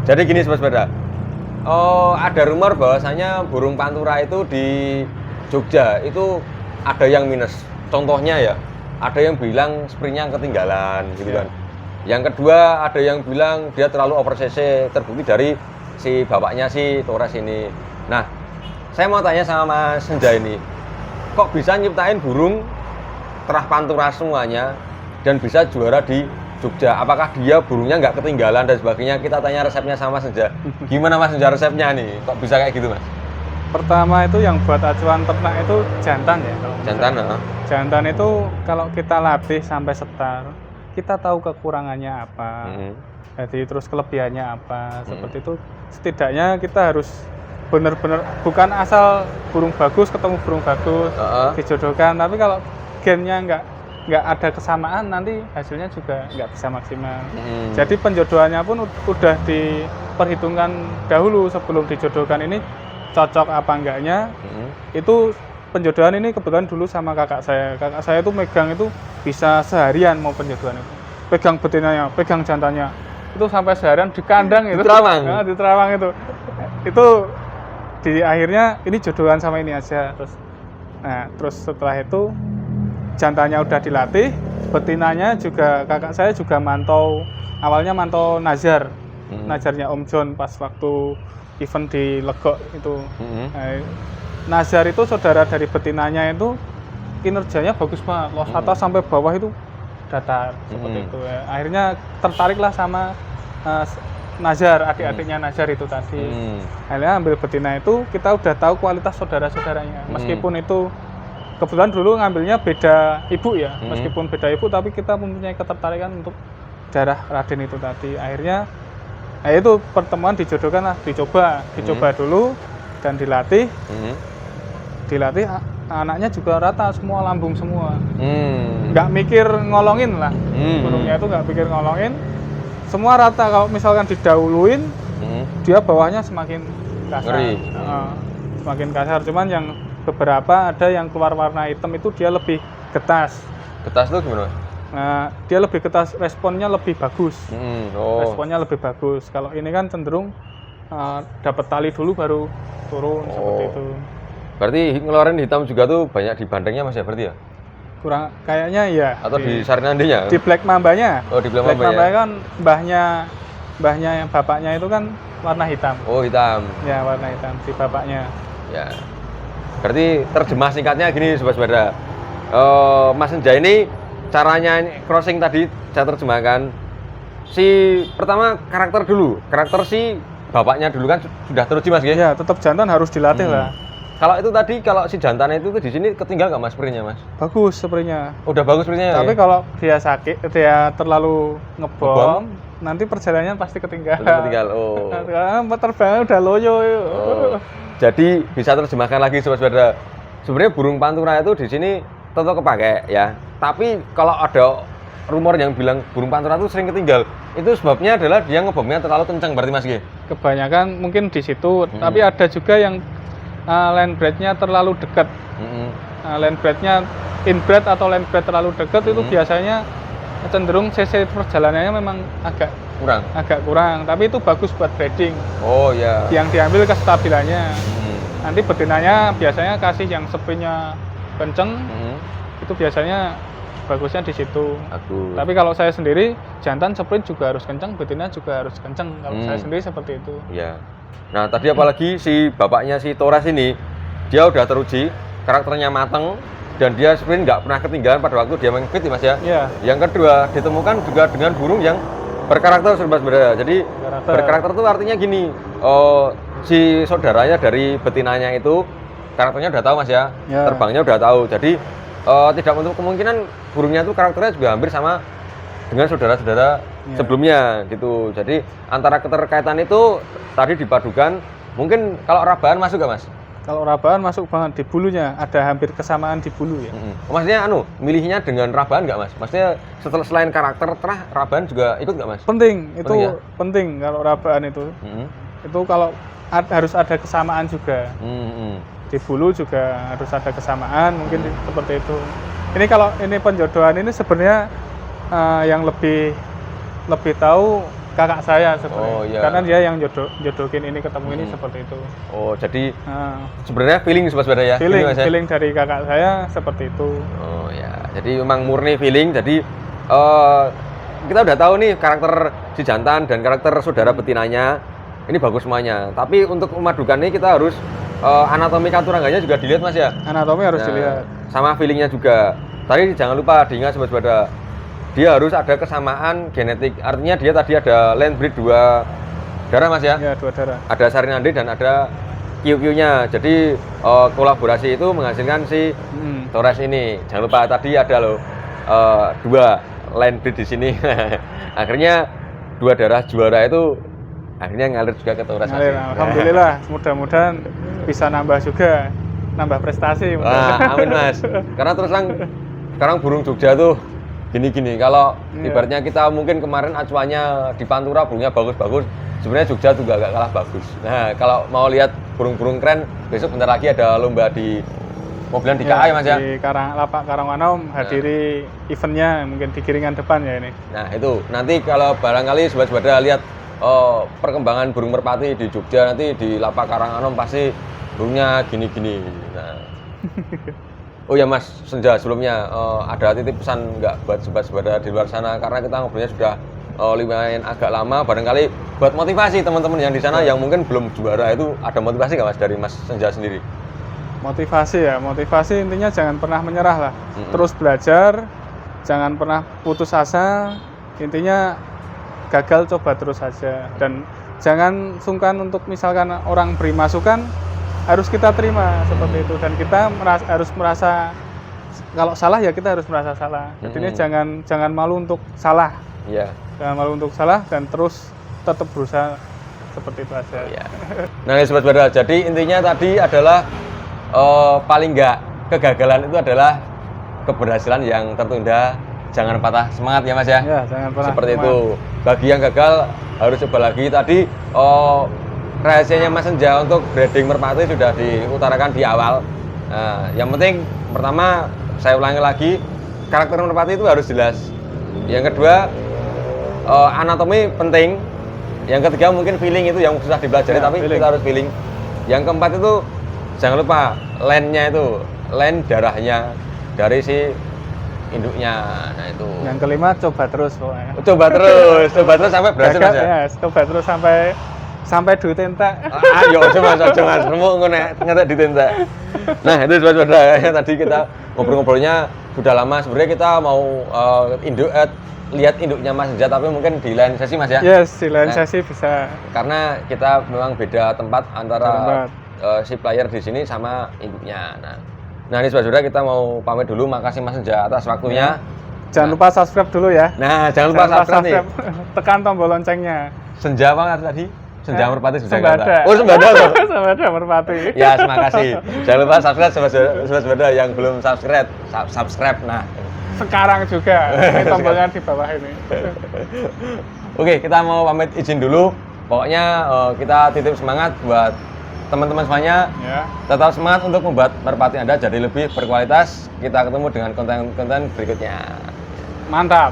Jadi gini Sobat Sepeda. Oh, ada rumor bahwasanya burung pantura itu di Jogja itu ada yang minus. Contohnya ya, ada yang bilang springnya ketinggalan gitu kan. Yang kedua ada yang bilang dia terlalu over cc, terbukti dari si bapaknya si Torres ini. Nah, saya mau tanya sama Mas Senja ini, kok bisa nyiptain burung terah pantura semuanya dan bisa juara di Jogja? Apakah dia burungnya nggak ketinggalan dan sebagainya? Kita tanya resepnya sama Mas Senja. Gimana Mas Senja resepnya nih? Kok bisa kayak gitu Mas? Pertama itu yang buat acuan ternak itu jantan ya. Jantan, Jantan itu kalau kita latih sampai setar, kita tahu kekurangannya apa, jadi terus kelebihannya apa, seperti itu. Setidaknya kita harus benar-benar, bukan asal burung bagus ketemu burung bagus dijodohkan, tapi kalau gennya nggak ada kesamaan, nanti hasilnya juga nggak bisa maksimal. Jadi penjodohannya pun udah diperhitungkan dahulu sebelum dijodohkan, ini cocok apa enggaknya. Itu penjodohan ini kebetulan dulu sama kakak saya itu megang itu bisa seharian mau penjodohan itu, pegang betinanya, pegang jantannya, itu sampai seharian di kandang itu, di terawang itu di akhirnya ini jodohan sama ini aja. Terus setelah itu jantannya udah dilatih, betinanya juga kakak saya juga awalnya mantau nazar, nazarnya Om John pas waktu event di Legok itu. Nazar itu saudara dari betinanya itu kinerjanya bagus banget, los atas sampai bawah itu datar seperti itu ya. Akhirnya tertariklah sama Nazar, adik-adiknya Nazar itu tadi. Akhirnya ambil betina itu, kita udah tahu kualitas saudara-saudaranya. Meskipun itu kebetulan dulu ngambilnya beda ibu ya, meskipun beda ibu tapi kita mempunyai ketertarikan untuk darah Raden itu tadi. Akhirnya itu pertemuan dijodohkan lah, dicoba dulu dan dilatih. Dilatih anaknya juga rata semua, lambung semua. Nggak mikir ngolongin lah. Burungnya itu nggak mikir ngolongin. Semua rata. Kalau misalkan didahuluin, dia bawahnya semakin kasar. Semakin kasar. Cuman yang beberapa ada yang keluar warna hitam itu dia lebih getas. Getas itu gimana? Nah, dia lebih getas, responnya lebih bagus. Responnya lebih bagus. Kalau ini kan cenderung dapat tali dulu baru turun seperti itu. Berarti ngeluarin hitam juga tuh banyak di bandengnya Mas ya berarti ya? Kurang kayaknya ya. Atau di Sarinandinya? Di Black Mambanya. Oh, di Black Mamba ya. Kan mbahnya yang bapaknya itu kan warna hitam. Oh, hitam. Ya, warna hitam si bapaknya. Ya. Berarti terjemah singkatnya gini Sobat Sepeda. Mas Senja ini caranya crossing tadi saya terjemahkan. Pertama karakter dulu. Karakter si bapaknya dulu kan sudah teruji Mas ya? Ya, tetap jantan harus dilatih lah. Kalau itu tadi, kalau si jantan itu di sini ketinggal nggak Mas sprintnya Mas? Bagus sprintnya. Udah bagus sprintnya. Tapi kalau dia sakit, dia terlalu ngebom, nanti perjalanannya pasti ketinggal. Karena terbangnya udah loyo. Jadi bisa terjemahkan lagi Sobat Sepeda. Sebenarnya burung pantura itu di sini tetap kepake ya. Tapi kalau ada rumor yang bilang burung pantura itu sering ketinggal, itu sebabnya adalah dia ngebomnya terlalu kencang berarti Mas G? Kebanyakan mungkin di situ, tapi ada juga yang landbreadnya terlalu dekat. Landbreadnya inbred atau landbread terlalu dekat itu biasanya cenderung cc perjalanannya memang agak kurang, tapi itu bagus buat breeding. Oh ya. Yang diambil kestabilannya. Nanti betinanya biasanya kasih yang sepinya kenceng, itu biasanya bagusnya di situ. Tapi kalau saya sendiri jantan sprint juga harus kenceng, betina juga harus kenceng. Kalau saya sendiri seperti itu. Ya. Nah tadi apalagi si bapaknya si Torres ini, dia udah teruji, karakternya mateng, dan dia sprint nggak pernah ketinggalan pada waktu dia main fit Mas ya. Yang kedua ditemukan juga dengan burung yang berkarakter sebenarnya. Jadi berkarakter itu artinya gini, si saudaranya dari betinanya itu karakternya udah tahu Mas ya, terbangnya udah tahu. Jadi tidak menutup kemungkinan burungnya itu karakternya juga hampir sama dengan saudara-saudara sebelumnya gitu. Jadi antara keterkaitan itu tadi dipadukan. Mungkin kalau rabahan masuk gak Mas? Kalau rabahan masuk banget, di bulunya ada hampir kesamaan di bulu ya. Maksudnya milihnya dengan rabahan nggak Mas? Maksudnya selain karakter terah, rabahan juga ikut nggak Mas? Penting, itu penting kalau rabahan itu. Itu kalau harus ada kesamaan juga. Di bulu juga harus ada kesamaan, mungkin seperti itu. Ini kalau ini penjodohan ini sebenarnya yang lebih tahu kakak saya sebenarnya. Oh, iya. Karena dia yang jodohin ini ketemu ini seperti itu. Oh, jadi Nah, sebenarnya feeling sebenarnya ya. feeling, Gini, Mas, ya? feeling dari kakak saya seperti itu. Oh ya, jadi memang murni feeling. Jadi kita udah tahu nih karakter si jantan dan karakter saudara betinanya ini bagus semuanya. Tapi untuk memadukan ini kita harus anatomi katurangganya juga dilihat Mas ya. Anatomi harus Nah, dilihat. sama feelingnya juga. Tadi jangan lupa diingat sobat-sobat, dia harus ada kesamaan genetik. Artinya dia tadi ada land breed 2 darah Mas ya. Ya, 2 darah. Ada Sarinande dan ada QQ-nya. Jadi kolaborasi itu menghasilkan si Torres ini. Jangan lupa tadi ada loh 2 land breed di sini. Akhirnya 2 darah juara itu akhirnya ngalir juga ke Torres. Ngalir, alhamdulillah. Mudah-mudahan bisa nambah juga, nambah prestasi. Wah, amin Mas. Karena terus terang sekarang burung Jogja tuh gini-gini. Kalau ibaratnya kita mungkin kemarin acuannya di Pantura burungnya bagus-bagus, sebenarnya Jogja juga agak kalah bagus. Nah, kalau mau lihat burung-burung keren, besok bentar lagi ada lomba di mobilan di KA ya Mas ya. Di Lapak Karangwanom hadiri eventnya mungkin di Giringan depan ya ini. Nah, itu nanti kalau barangkali sobat-sobat lihat perkembangan burung merpati di Jogja, nanti di Lapak Karangwanom pasti burungnya gini-gini. Nah. Oh ya Mas Senja, sebelumnya ada titip pesan nggak buat sobat-sobat di luar sana, karena kita ngobrolnya sudah lumayan agak lama, barangkali buat motivasi teman-teman yang di sana yang mungkin belum juara, itu ada motivasi nggak Mas dari Mas Senja sendiri? Motivasi ya, motivasi intinya jangan pernah menyerah lah, terus belajar, jangan pernah putus asa, intinya gagal coba terus saja, dan jangan sungkan untuk misalkan orang beri masukan, harus kita terima seperti itu, dan kita harus merasa kalau salah ya kita harus merasa salah. Jadi jangan malu untuk salah. Iya. Jangan malu untuk salah dan terus tetap berusaha seperti itu aja. Iya. Nah, sobat-sobat, jadi intinya tadi adalah paling nggak kegagalan itu adalah keberhasilan yang tertunda. Jangan patah semangat ya Mas ya. Ya, jangan pernah seperti semangat. itu. Bagi yang gagal harus coba lagi. Tadi rahasianya Mas Senja untuk breeding merpati sudah diutarakan di awal. Nah, yang penting pertama saya ulangi lagi, karakter merpati itu harus jelas. Yang kedua anatomi penting. Yang ketiga mungkin feeling, itu yang susah dipelajari, tapi feeling. kita harus feeling. Yang keempat itu jangan lupa landnya itu, land darahnya dari si induknya. Nah itu. Yang kelima coba terus pokoknya. Coba terus sampai berhasil Mas ya. Ya, coba terus sampai duit entek. Ayo aja Mas, remuk ngono ngetek ditentek. Nah, itu sobat-sobat ya, tadi kita ngobrol-ngobrolnya sudah lama. Sebenarnya kita mau lihat induknya Mas Senja, tapi mungkin di lain sesi Mas ya. Yes, di lain sesi bisa. Karena kita memang beda tempat antara si player di sini sama induknya. Nah ini sobat-sobat, kita mau pamit dulu. Makasih Mas Senja atas waktunya. Jangan lupa subscribe dulu ya. Nah, jangan lupa subscribe nih. Tekan tombol loncengnya. Senja apa tadi? Senja merpati sudah Sembada. Oh, sembada loh. Sembada merpati. Ya, terima kasih. Jangan lupa subscribe sobat-sobat yang belum subscribe. Nah, sekarang juga. Ini tombolnya di bawah ini. Oke, kita mau pamit izin dulu. Pokoknya kita titip semangat buat teman-teman semuanya. Ya. Tetap semangat untuk membuat merpati Anda jadi lebih berkualitas. Kita ketemu dengan konten-konten berikutnya. Mantap.